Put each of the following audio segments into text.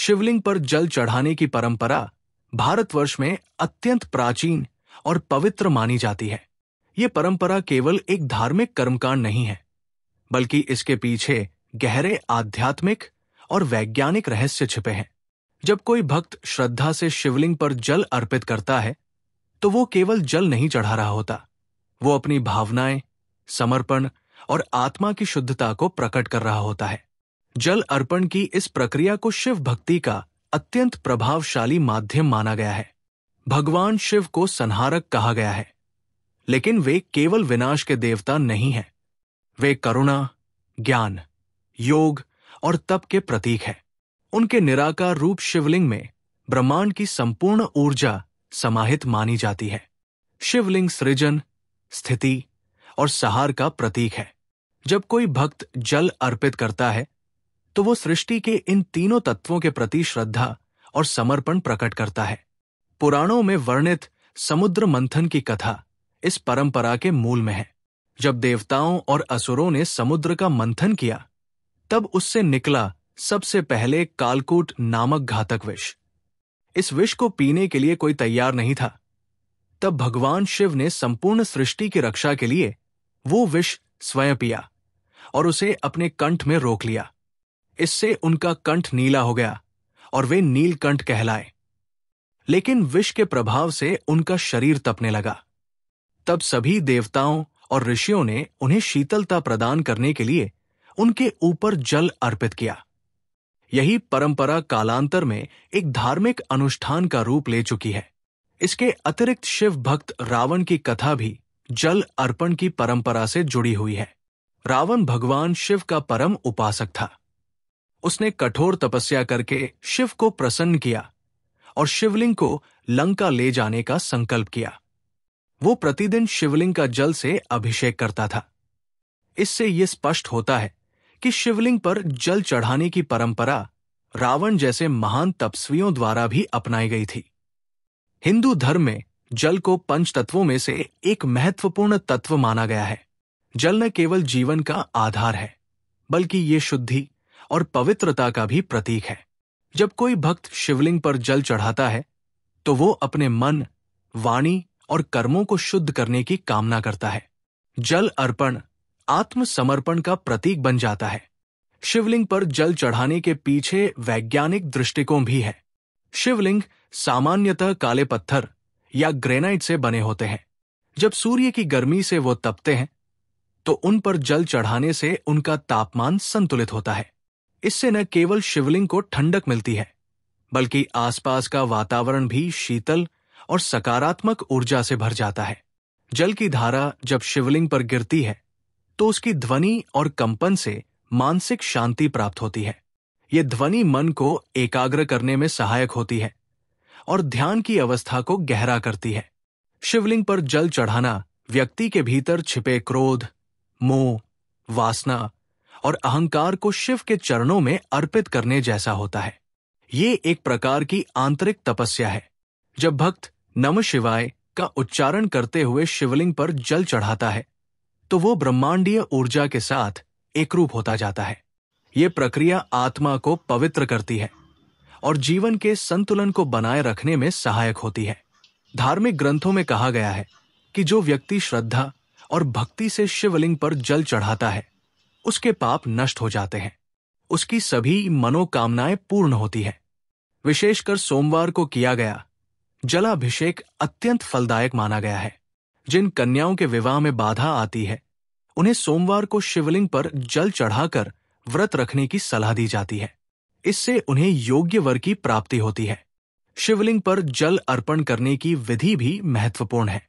शिवलिंग पर जल चढ़ाने की परंपरा भारतवर्ष में अत्यंत प्राचीन और पवित्र मानी जाती है। ये परंपरा केवल एक धार्मिक कर्मकांड नहीं है, बल्कि इसके पीछे गहरे आध्यात्मिक और वैज्ञानिक रहस्य छिपे हैं। जब कोई भक्त श्रद्धा से शिवलिंग पर जल अर्पित करता है, तो वो केवल जल नहीं चढ़ा रहा होता, वो अपनी भावनाएं, समर्पण और आत्मा की शुद्धता को प्रकट कर रहा होता है। जल अर्पण की इस प्रक्रिया को शिव भक्ति का अत्यंत प्रभावशाली माध्यम माना गया है। भगवान शिव को संहारक कहा गया है, लेकिन वे केवल विनाश के देवता नहीं हैं। वे करुणा, ज्ञान, योग और तप के प्रतीक हैं। उनके निराकार रूप शिवलिंग में ब्रह्मांड की संपूर्ण ऊर्जा समाहित मानी जाती है। शिवलिंग सृजन, स्थिति और सहार का प्रतीक है। जब कोई भक्त जल अर्पित करता है, तो वो सृष्टि के इन तीनों तत्वों के प्रति श्रद्धा और समर्पण प्रकट करता है। पुराणों में वर्णित समुद्र मंथन की कथा इस परंपरा के मूल में है। जब देवताओं और असुरों ने समुद्र का मंथन किया, तब उससे निकला सबसे पहले कालकूट नामक घातक विष। इस विष को पीने के लिए कोई तैयार नहीं था। तब भगवान शिव ने संपूर्ण सृष्टि की रक्षा के लिए वो विष स्वयं पिया और उसे अपने कंठ में रोक लिया। इससे उनका कंठ नीला हो गया और वे नीलकंठ कहलाए। लेकिन विष के प्रभाव से उनका शरीर तपने लगा। तब सभी देवताओं और ऋषियों ने उन्हें शीतलता प्रदान करने के लिए उनके ऊपर जल अर्पित किया। यही परंपरा कालांतर में एक धार्मिक अनुष्ठान का रूप ले चुकी है। इसके अतिरिक्त शिव भक्त रावण की कथा भी जल अर्पण की परंपरा से जुड़ी हुई है। रावण भगवान शिव का परम उपासक था। उसने कठोर तपस्या करके शिव को प्रसन्न किया और शिवलिंग को लंका ले जाने का संकल्प किया। वो प्रतिदिन शिवलिंग का जल से अभिषेक करता था। इससे यह स्पष्ट होता है कि शिवलिंग पर जल चढ़ाने की परंपरा रावण जैसे महान तपस्वियों द्वारा भी अपनाई गई थी। हिंदू धर्म में जल को पंच तत्वों में से एक महत्वपूर्ण तत्व माना गया है। जल न केवल जीवन का आधार है, बल्कि ये शुद्धि और पवित्रता का भी प्रतीक है। जब कोई भक्त शिवलिंग पर जल चढ़ाता है, तो वो अपने मन, वाणी और कर्मों को शुद्ध करने की कामना करता है। जल अर्पण आत्मसमर्पण का प्रतीक बन जाता है। शिवलिंग पर जल चढ़ाने के पीछे वैज्ञानिक दृष्टिकोण भी है। शिवलिंग सामान्यतः काले पत्थर या ग्रेनाइट से बने होते हैं। जब सूर्य की गर्मी से वो तपते हैं, तो उन पर जल चढ़ाने से उनका तापमान संतुलित होता है। इससे न केवल शिवलिंग को ठंडक मिलती है, बल्कि आसपास का वातावरण भी शीतल और सकारात्मक ऊर्जा से भर जाता है। जल की धारा जब शिवलिंग पर गिरती है, तो उसकी ध्वनि और कंपन से मानसिक शांति प्राप्त होती है। ये ध्वनि मन को एकाग्र करने में सहायक होती है और ध्यान की अवस्था को गहरा करती है। शिवलिंग पर जल चढ़ाना व्यक्ति के भीतर छिपे क्रोध, मोह, वासना और अहंकार को शिव के चरणों में अर्पित करने जैसा होता है। ये एक प्रकार की आंतरिक तपस्या है। जब भक्त नमः शिवाय का उच्चारण करते हुए शिवलिंग पर जल चढ़ाता है, तो वो ब्रह्मांडीय ऊर्जा के साथ एकरूप होता जाता है। ये प्रक्रिया आत्मा को पवित्र करती है और जीवन के संतुलन को बनाए रखने में सहायक होती है। धार्मिक ग्रंथों में कहा गया है कि जो व्यक्ति श्रद्धा और भक्ति से शिवलिंग पर जल चढ़ाता है, उसके पाप नष्ट हो जाते हैं, उसकी सभी मनोकामनाएं पूर्ण होती हैं। विशेषकर सोमवार को किया गया जलाभिषेक अत्यंत फलदायक माना गया है। जिन कन्याओं के विवाह में बाधा आती है, उन्हें सोमवार को शिवलिंग पर जल चढ़ाकर व्रत रखने की सलाह दी जाती है। इससे उन्हें योग्य वर की प्राप्ति होती है। शिवलिंग पर जल अर्पण करने की विधि भी महत्वपूर्ण है।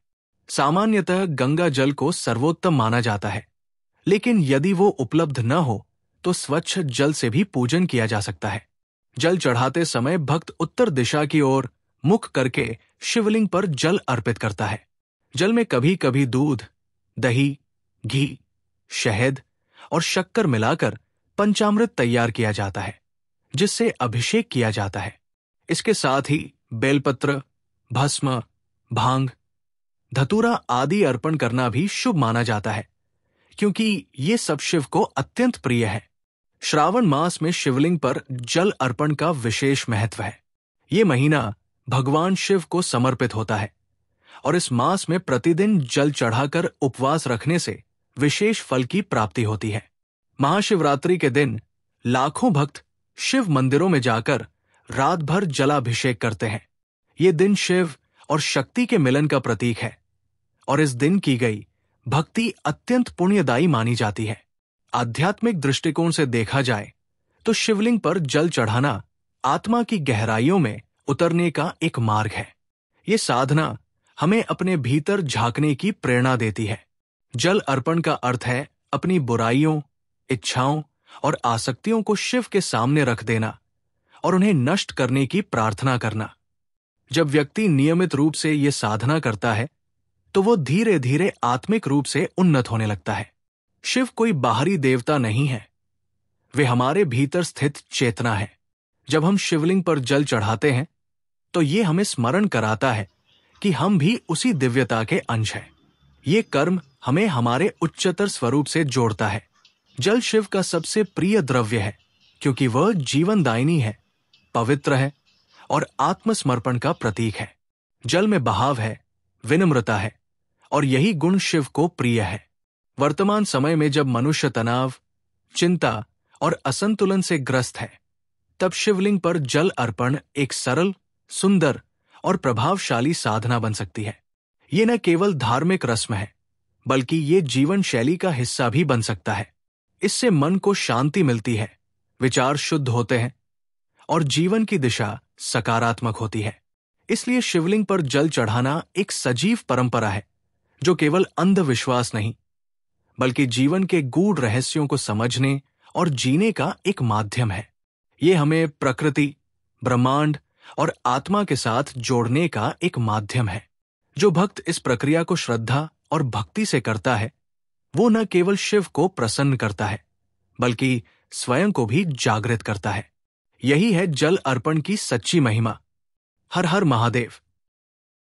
सामान्यतः गंगा जल को सर्वोत्तम माना जाता है, लेकिन यदि वो उपलब्ध न हो, तो स्वच्छ जल से भी पूजन किया जा सकता है। जल चढ़ाते समय भक्त उत्तर दिशा की ओर मुख करके शिवलिंग पर जल अर्पित करता है। जल में कभी कभी दूध, दही, घी, शहद और शक्कर मिलाकर पंचामृत तैयार किया जाता है, जिससे अभिषेक किया जाता है। इसके साथ ही बेलपत्र, भस्म, भांग, धतूरा आदि अर्पण करना भी शुभ माना जाता है, क्योंकि ये सब शिव को अत्यंत प्रिय है। श्रावण मास में शिवलिंग पर जल अर्पण का विशेष महत्व है। ये महीना भगवान शिव को समर्पित होता है और इस मास में प्रतिदिन जल चढ़ाकर उपवास रखने से विशेष फल की प्राप्ति होती है। महाशिवरात्रि के दिन लाखों भक्त शिव मंदिरों में जाकर रात भर जलाभिषेक करते हैं। ये दिन शिव और शक्ति के मिलन का प्रतीक है और इस दिन की गई भक्ति अत्यंत पुण्यदायी मानी जाती है। आध्यात्मिक दृष्टिकोण से देखा जाए तो शिवलिंग पर जल चढ़ाना आत्मा की गहराइयों में उतरने का एक मार्ग है। ये साधना हमें अपने भीतर झांकने की प्रेरणा देती है। जल अर्पण का अर्थ है अपनी बुराइयों, इच्छाओं और आसक्तियों को शिव के सामने रख देना और उन्हें नष्ट करने की प्रार्थना करना। जब व्यक्ति नियमित रूप से ये साधना करता है तो वो धीरे धीरे आत्मिक रूप से उन्नत होने लगता है। शिव कोई बाहरी देवता नहीं है, वे हमारे भीतर स्थित चेतना है। जब हम शिवलिंग पर जल चढ़ाते हैं तो ये हमें स्मरण कराता है कि हम भी उसी दिव्यता के अंश हैं। ये कर्म हमें हमारे उच्चतर स्वरूप से जोड़ता है। जल शिव का सबसे प्रिय द्रव्य है क्योंकि वह जीवनदायिनी है, पवित्र है और आत्मसमर्पण का प्रतीक है। जल में बहाव है, विनम्रता है और यही गुण शिव को प्रिय है। वर्तमान समय में जब मनुष्य तनाव, चिंता और असंतुलन से ग्रस्त है, तब शिवलिंग पर जल अर्पण एक सरल, सुंदर और प्रभावशाली साधना बन सकती है। ये न केवल धार्मिक रस्म है, बल्कि ये जीवन शैली का हिस्सा भी बन सकता है। इससे मन को शांति मिलती है, विचार शुद्ध होते हैं और जीवन की दिशा सकारात्मक होती है। इसलिए शिवलिंग पर जल चढ़ाना एक सजीव परंपरा है जो केवल अंधविश्वास नहीं, बल्कि जीवन के गूढ़ रहस्यों को समझने और जीने का एक माध्यम है। ये हमें प्रकृति, ब्रह्मांड और आत्मा के साथ जोड़ने का एक माध्यम है। जो भक्त इस प्रक्रिया को श्रद्धा और भक्ति से करता है, वो न केवल शिव को प्रसन्न करता है, बल्कि स्वयं को भी जागृत करता है। यही है जल अर्पण की सच्ची महिमा। हर हर महादेव।